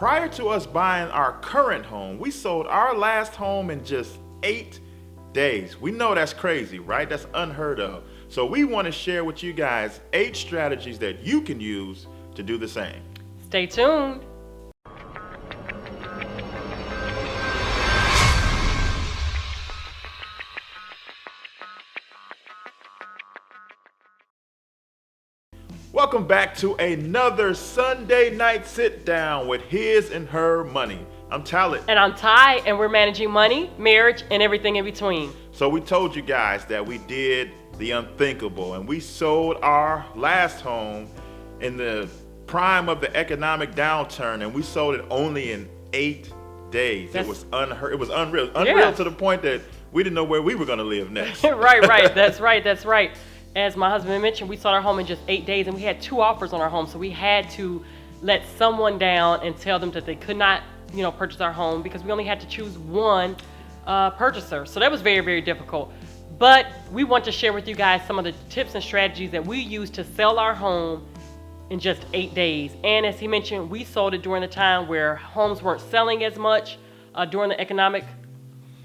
Prior to us buying our current home, we sold our last home in just 8 days. We know that's crazy, right? That's unheard of. So we want to share with you guys 8 strategies that you can use to do the same. Stay tuned. Welcome back to another Sunday night sit down with His and Her Money. I'm Talent. And I'm Ty, and we're managing money, marriage, and everything in between. So we told you guys that we did the unthinkable and we sold our last home in the prime of the economic downturn, and we sold it only in 8 days. It was unheard. It was unreal. Unreal to the point that we didn't know where we were going to live next. Right. That's right. As my husband mentioned, we sold our home in just 8 days, and we had 2 offers on our home. So we had to let someone down and tell them that they could not, purchase our home because we only had to choose one purchaser. So that was very, very difficult. But we want to share with you guys some of the tips and strategies that we used to sell our home in just 8 days. And as he mentioned, we sold it during the time where homes weren't selling as much during the economic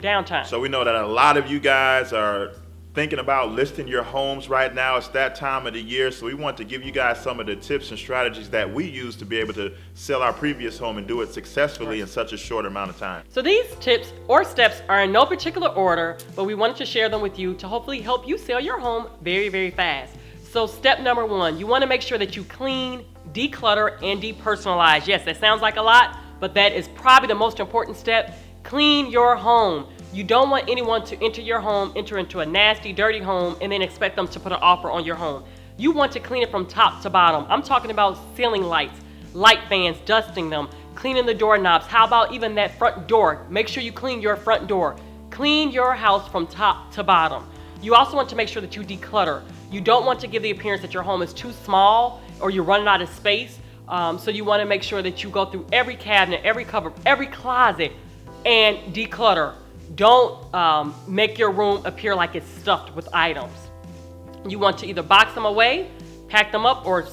downtime. So we know that a lot of you guys are thinking about listing your homes right now. It's that time of the year, so we want to give you guys some of the tips and strategies that we use to be able to sell our previous home and do it successfully in such a short amount of time. So these tips or steps are in no particular order, but we wanted to share them with you to hopefully help you sell your home very, very fast. So step number 1, you want to make sure that you clean, declutter, and depersonalize. Yes, that sounds like a lot, but that is probably the most important step. Clean your home. You don't want anyone to enter into a nasty, dirty home, and then expect them to put an offer on your home. You want to clean it from top to bottom. I'm talking about ceiling lights, light fans, dusting them, cleaning the doorknobs. How about even that front door? Make sure you clean your front door. Clean your house from top to bottom. You also want to make sure that you declutter. You don't want to give the appearance that your home is too small or you're running out of space. So you want to make sure that you go through every cabinet, every cupboard, every closet, and declutter. Don't make your room appear like it's stuffed with items. You want to either box them away, pack them up, or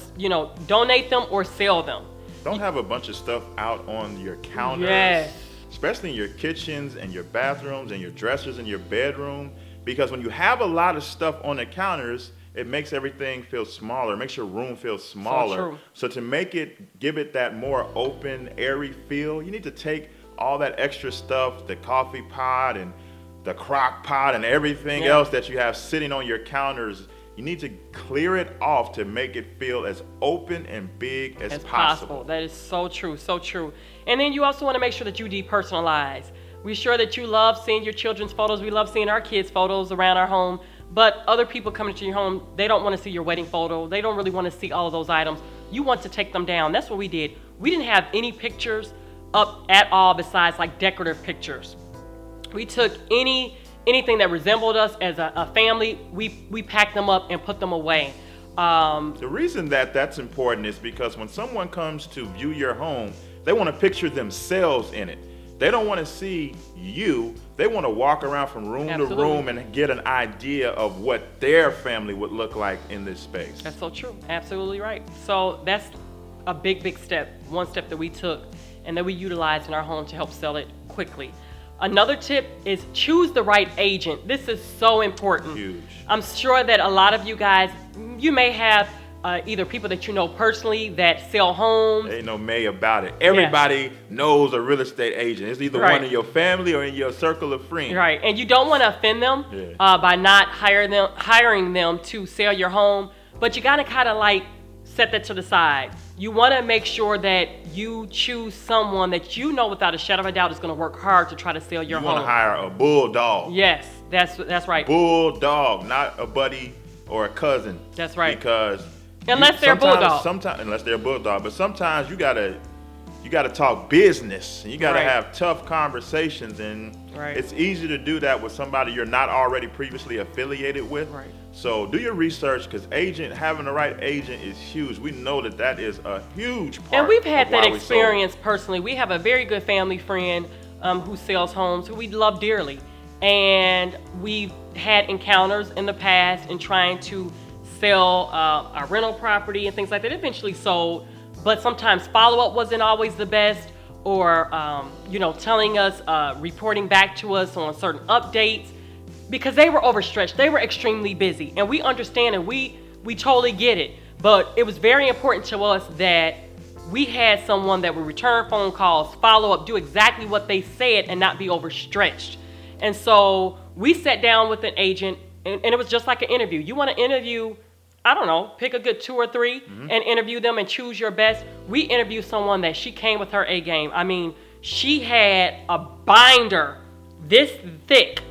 donate them or sell them. Don't have a bunch of stuff out on your counters. Yes. Especially in your kitchens and your bathrooms and your dressers in your bedroom, because when you have a lot of stuff on the counters, it makes everything feel smaller. It makes your room feel smaller. So true. So to give it that more open, airy feel, you need to take all that extra stuff, the coffee pot and the crock pot and everything else that you have sitting on your counters, you need to clear it off to make it feel as open and big as possible. That is so true, so true. And then you also want to make sure that you depersonalize. We're sure that you love seeing your children's photos. We love seeing our kids' photos around our home. But other people coming to your home, they don't want to see your wedding photo. They don't really want to see all of those items. You want to take them down. That's what we did. We didn't have any pictures up at all besides like decorative pictures. We took anything that resembled us as a family, we packed them up and put them away. The reason that's important is because when someone comes to view your home, they want to picture themselves in it. They don't want to see you. They want to walk around from room to room and get an idea of what their family would look like in this space. That's so true. Absolutely right. So that's a big step, one step that we took and that we utilized in our home to help sell it quickly. Another tip is choose the right agent. This is so important. Huge. I'm sure that a lot of you guys, you may have either people that you know personally that sell homes. Ain't no May about it. Everybody knows a real estate agent. It's either one in your family or in your circle of friends. Right, and you don't want to offend them by not hiring them to sell your home, but you got to kind of like set that to the side. You want to make sure that you choose someone that you know without a shadow of a doubt is going to work hard to try to sell your home. You want to hire a bulldog. Yes, that's right. Bulldog, not a buddy or a cousin. That's right. Because unless they're a bulldog. Unless they're a bulldog, but sometimes you gotta talk business. And you gotta have tough conversations, and it's easy to do that with somebody you're not already previously affiliated with. Right. So do your research, because having the right agent is huge. We know that is a huge part. And we've had that experience personally. We have a very good family friend who sells homes, who we love dearly, and we've had encounters in the past in trying to sell our rental property and things like that. Eventually sold, but sometimes follow-up wasn't always the best, or telling us, reporting back to us on certain updates, because they were overstretched. They were extremely busy, and we understand, and we totally get it. But it was very important to us that we had someone that would return phone calls, follow up, do exactly what they said, and not be overstretched. And so we sat down with an agent, and it was just like an interview. You want to interview, I don't know, pick a good 2 or 3 and interview them and choose your best. We interviewed someone that she came with her A game. I mean, she had a binder this thick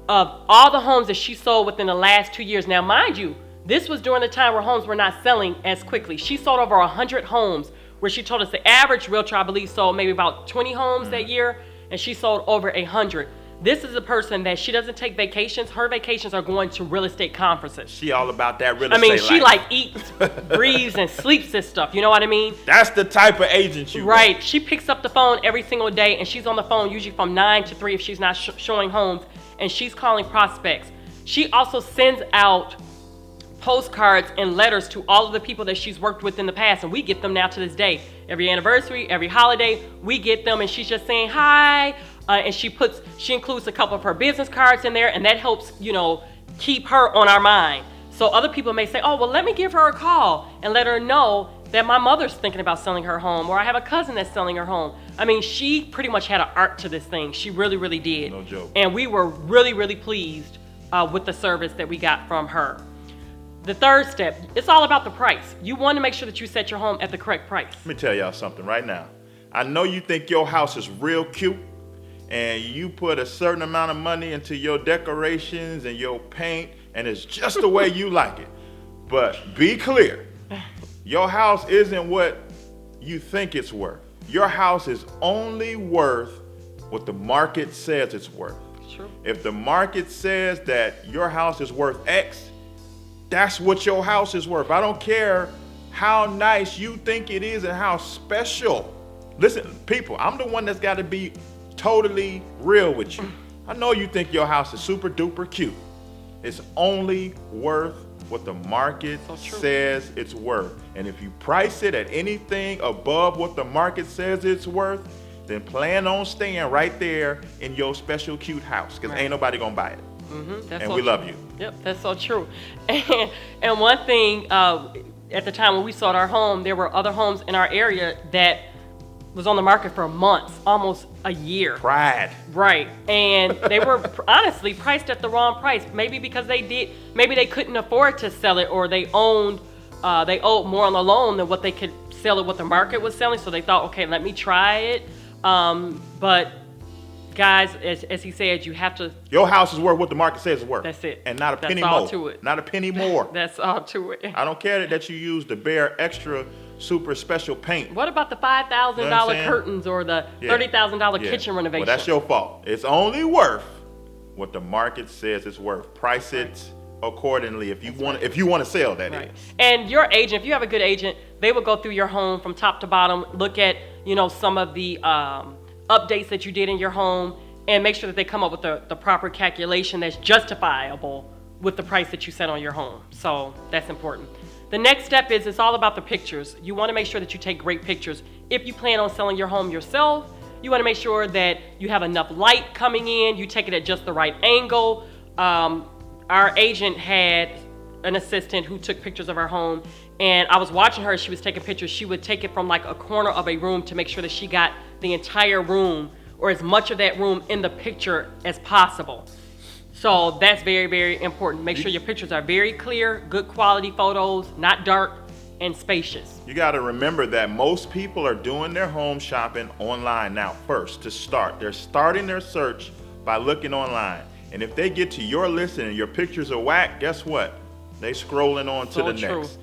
of all the homes that she sold within the last 2 years. Now, mind you, this was during the time where homes were not selling as quickly. She sold over 100 homes, where she told us the average realtor, I believe, sold maybe about 20 homes that year, and she sold over 100. This is a person that she doesn't take vacations. Her vacations are going to real estate conferences. She all about that real I estate mean, she life. like eats, breathes, and sleeps this stuff. You know what I mean? That's the type of agent you Right. want. She picks up the phone every single day, and she's on the phone usually from 9 to 3 if she's not showing homes, and she's calling prospects. She also sends out postcards and letters to all of the people that she's worked with in the past, and we get them now to this day. Every anniversary, every holiday, we get them, and she's just saying hi, and she includes a couple of her business cards in there, and that helps keep her on our mind. So other people may say, oh, well, let me give her a call and let her know that my mother's thinking about selling her home, or I have a cousin that's selling her home. I mean, she pretty much had an art to this thing. She really, really did. No joke. And we were really, really pleased with the service that we got from her. The third step, it's all about the price. You want to make sure that you set your home at the correct price. Let me tell y'all something right now. I know you think your house is real cute, and you put a certain amount of money into your decorations and your paint, and it's just the way you like it. But be clear, your house isn't what you think it's worth. Your house is only worth what the market says it's worth. True. If the market says that your house is worth X, that's what your house is worth. I don't care how nice you think it is and how special. Listen, people, I'm the one that's got to be totally real with you. I know you think your house is super duper cute. It's only worth what the market says it's worth. And if you price it at anything above what the market says it's worth, then plan on staying right there in your special cute house, because ain't nobody gonna buy it. And we love you. Yep, that's so true. And one thing, at the time when we sold our home, there were other homes in our area that was on the market for months, almost a year. Pride. Right. And they were honestly priced at the wrong price. Maybe because maybe they couldn't afford to sell it, or they owed more on the loan than what they could sell it, what the market was selling. So they thought, okay, let me try it. But guys, as he said, you have to. Your house is worth what the market says it's worth. That's it. And not a penny That's all more. to it. Not a penny more. That's all to it. I don't care that you use the bare extra super special paint. What about the $5,000 curtains or the $30,000 kitchen renovation? Well, that's your fault. It's only worth what the market says it's worth. Price it accordingly if you want to sell that. Right. And your agent, if you have a good agent, they will go through your home from top to bottom, look at some of the updates that you did in your home, and make sure that they come up with the proper calculation that's justifiable with the price that you set on your home. So that's important. The next step is it's all about the pictures. You want to make sure that you take great pictures. If you plan on selling your home yourself, you want to make sure that you have enough light coming in, you take it at just the right angle. Our agent had an assistant who took pictures of our home, and I was watching her as she was taking pictures. She would take it from like a corner of a room to make sure that she got the entire room, or as much of that room, in the picture as possible. So that's very, very important. Make sure your pictures are very clear, good quality photos, not dark, and spacious. You got to remember that most people are doing their home shopping online now first to start. They're starting their search by looking online. And if they get to your listing and your pictures are whack, guess what? They scrolling on to the next.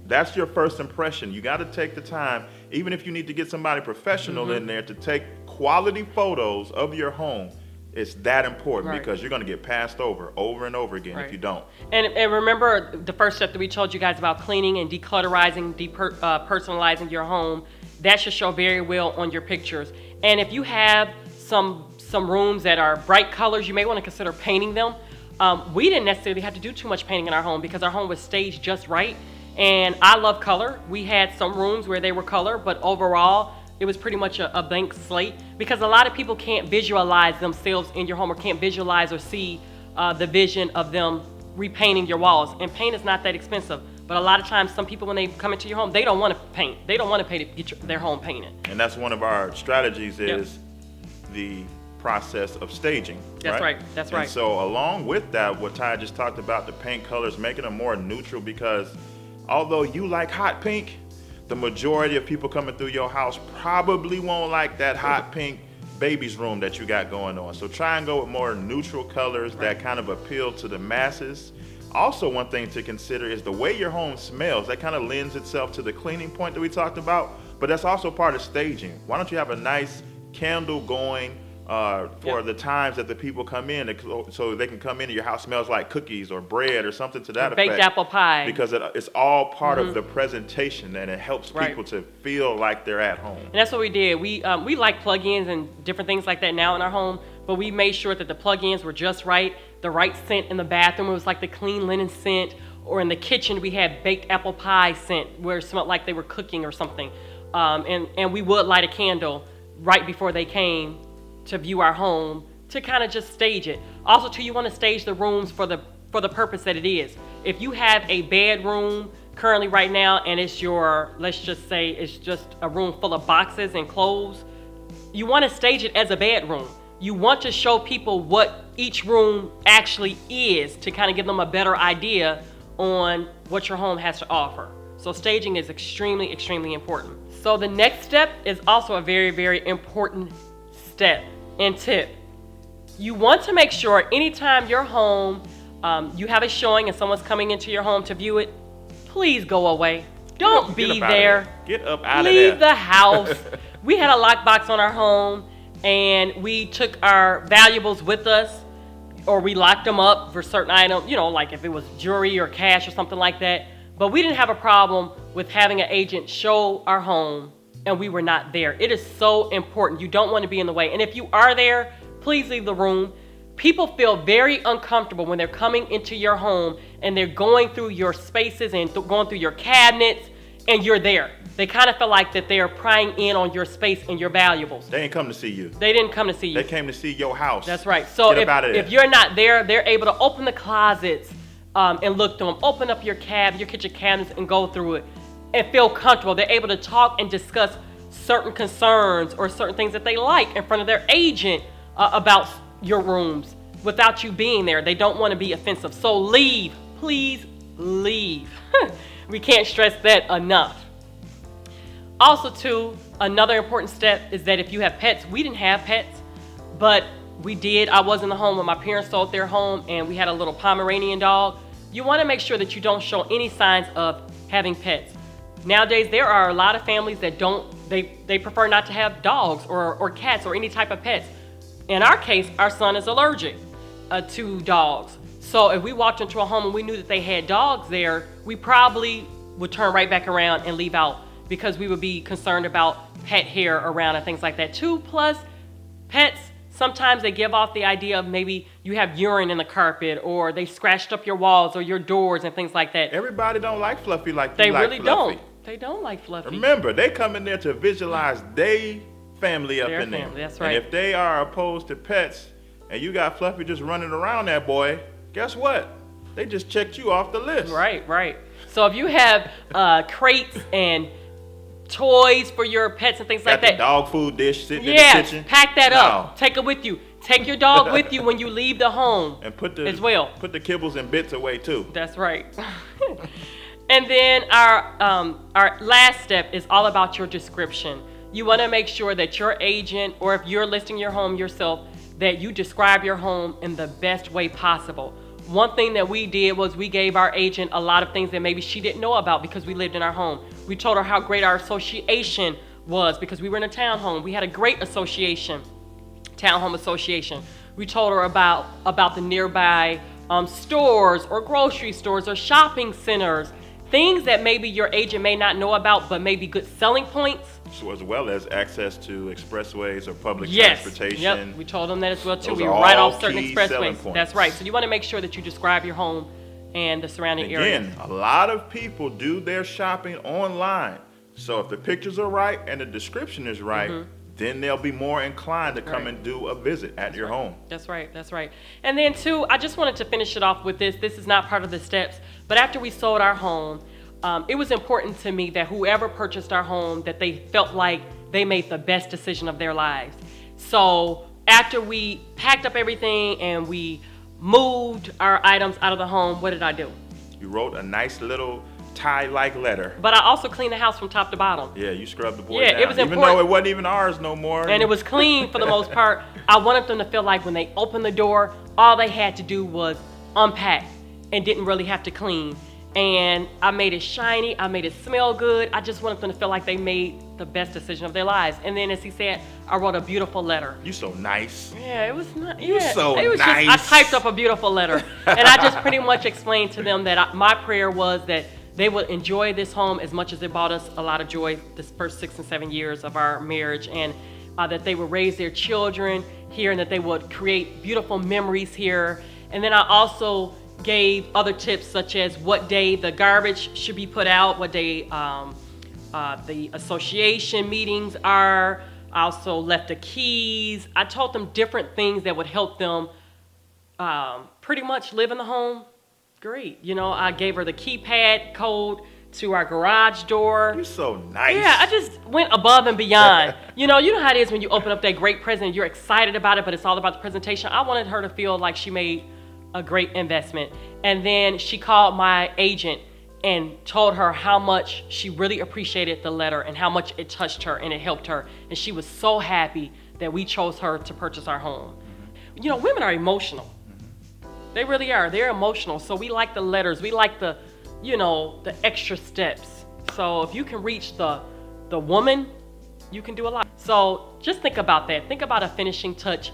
That's your first impression. You got to take the time, even if you need to get somebody professional in there, to take quality photos of your home. It's that important because you're going to get passed over and over again if you don't. And remember the first step that we told you guys about cleaning and declutterizing, personalizing your home. That should show very well on your pictures. And if you have some rooms that are bright colors, you may want to consider painting them. We didn't necessarily have to do too much painting in our home because our home was staged just right. And I love color. We had some rooms where they were color, but overall, it was pretty much a blank slate, because a lot of people can't visualize themselves in your home or can't visualize or see the vision of them repainting your walls. And paint is not that expensive. But a lot of times, some people, when they come into your home, they don't want to paint. They don't want to pay to get their home painted. And that's one of our strategies is the process of staging. That's right. That's right. And so along with that, what Ty just talked about, the paint colors, making them more neutral, because although you like hot pink, the majority of people coming through your house probably won't like that hot pink baby's room that you got going on. So try and go with more neutral colors that kind of appeal to the masses. Also, one thing to consider is the way your home smells. That kind of lends itself to the cleaning point that we talked about, but that's also part of staging. Why don't you have a nice candle going for the times that the people come in, so they can come in and your house smells like cookies or bread or something to that effect. Baked apple pie. Because it's all part of the presentation, and it helps people to feel like they're at home. And that's what we did. We like plug-ins and different things like that now in our home, but we made sure that the plug-ins were just right. The right scent in the bathroom, it was like the clean linen scent, or in the kitchen we had baked apple pie scent where it smelled like they were cooking or something. And we would light a candle right before they came to view our home to kind of just stage it. Also, too, you want to stage the rooms for the purpose that it is. If you have a bedroom currently right now and it's let's just say it's just a room full of boxes and clothes, you want to stage it as a bedroom. You want to show people what each room actually is to kind of give them a better idea on what your home has to offer. So staging is extremely, extremely important. So the next step is also a very, very important step and tip. You want to make sure anytime your home, you have a showing and someone's coming into your home to view it, please go away. Don't be there. Get up out of there. Leave the house. We had a lockbox on our home, and we took our valuables with us, or we locked them up for certain items, like if it was jewelry or cash or something like that. But we didn't have a problem with having an agent show our home and we were not there. It is so important. You don't want to be in the way. And if you are there, please leave the room. People feel very uncomfortable when they're coming into your home and they're going through your spaces and going through your cabinets and you're there. They kind of feel like that they're prying in on your space and your valuables. They ain't come to see you. They didn't come to see you. They came to see your house. That's right. So if you're not there, they're able to open the closets and look through them. Open up your kitchen cabinets and go through it and feel comfortable. They're able to talk and discuss certain concerns or certain things that they like in front of their agent about your rooms without you being there. They don't want to be offensive. So leave. Please leave. We can't stress that enough. Also, too, another important step is that if you have pets, we didn't have pets, but we did. I was in the home when my parents sold their home, and we had a little Pomeranian dog. You want to make sure that you don't show any signs of having pets. Nowadays, there are a lot of families that they prefer not to have dogs or cats or any type of pets. In our case, our son is allergic to dogs. So if we walked into a home and we knew that they had dogs there, we probably would turn right back around and leave out, because we would be concerned about pet hair around and things like that too. Plus, pets, sometimes they give off the idea of maybe you have urine in the carpet, or they scratched up your walls or your doors and things like that. Everybody don't like Fluffy like you they like really Fluffy. don't. They don't like Fluffy. Remember, they come in there to visualize their family up Their in there. family, that's right. And if they are opposed to pets, and you got Fluffy just running around that boy, guess what? They just checked you off the list. Right. So if you have crates and toys for your pets and things like that. Got the dog food dish sitting in the kitchen. Pack that up. Take it with you. Take your dog with you when you leave the home. And put the kibbles and bits away too. That's right. And then our last step is all about your description. You want to make sure that your agent, or if you're listing your home yourself, that you describe your home in the best way possible. One thing that we did was we gave our agent a lot of things that maybe she didn't know about because we lived in our home. We told her how great our association was because we were in a townhome. We had a great townhome association. We told her about the nearby stores or grocery stores or shopping centers, things that maybe your agent may not know about but may be good selling points. So as well as access to expressways or public transportation. Yep, we told them that as well too. Those We are were right all off certain key selling expressways. points. That's right. So you want to make sure that you describe your home and the surrounding areas. Again, a lot of people do their shopping online. So if the pictures are right and the description is right, then they'll be more inclined to come Right. and do a visit at your home. That's right. That's right. And then too, I just wanted to finish it off with this. This is not part of the steps, but after we sold our home, it was important to me that whoever purchased our home, that they felt like they made the best decision of their lives. So after we packed up everything and we moved our items out of the home, what did I do? You wrote a nice little tie-like letter. But I also cleaned the house from top to bottom. Yeah, you scrubbed the boy Yeah, down. it was even important. though it wasn't even ours no more. And it was clean for the most part. I wanted them to feel like when they opened the door, all they had to do was unpack and didn't really have to clean. And I made it shiny, I made it smell good. I just wanted them to feel like they made the best decision of their lives. And then, as he said, I wrote a beautiful letter. You so nice. Yeah, it was not. You Yeah, so it was nice. Just, I typed up a beautiful letter, and I just pretty much explained to them that my prayer was that they would enjoy this home as much as it brought us a lot of joy this first 6 and 7 years of our marriage, and that they would raise their children here, and that they would create beautiful memories here. And then I also gave other tips, such as what day the garbage should be put out, what day the association meetings are. I also left the keys. I told them different things that would help them pretty much live in the home great. You know, I gave her the keypad code to our garage door. You so nice. Yeah, I just went above and beyond. You know how it is when you open up that great present, you're excited about it, but it's all about the presentation. I wanted her to feel like she made a great investment. And then she called my agent and told her how much she really appreciated the letter and how much it touched her and it helped her. And she was so happy that we chose her to purchase our home. You know, women are emotional. They really are. They're emotional. So we like the letters. We like the extra steps. So if you can reach the woman, you can do a lot. So just think about that. Think about a finishing touch,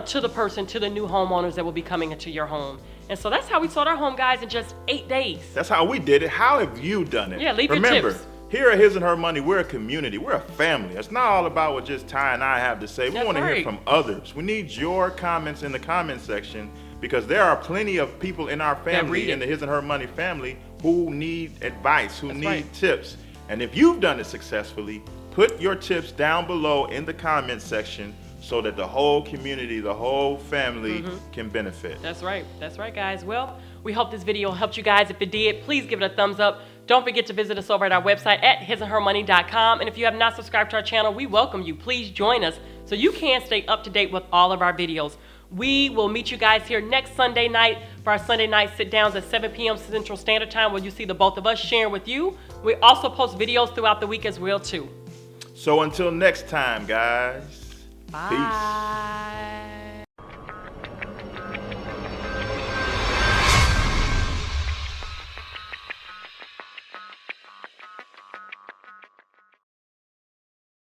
to the person, to the new homeowners that will be coming into your home. And so that's how we sold our home, guys, in just 8 days. That's how we did it. How have you done it? Yeah, leave Remember, your tips. Here at His and Her Money, we're a community. We're a family. It's not all about what just Ty and I have to say. We That's want to hear right. from others. We need your comments in the comment section because there are plenty of people in our read family, it. in the His and Her Money family, who need advice, who That's need right. tips. And if you've done it successfully, put your tips down below in the comment section so that the whole community, the whole family can benefit. That's right. That's right, guys. Well, we hope this video helped you guys. If it did, please give it a thumbs up. Don't forget to visit us over at our website at hisandhermoney.com. And if you have not subscribed to our channel, we welcome you. Please join us so you can stay up to date with all of our videos. We will meet you guys here next Sunday night for our Sunday night sit-downs at 7 p.m. Central Standard Time, where you see the both of us sharing with you. We also post videos throughout the week as well, too. So until next time, guys. Bye. Peace.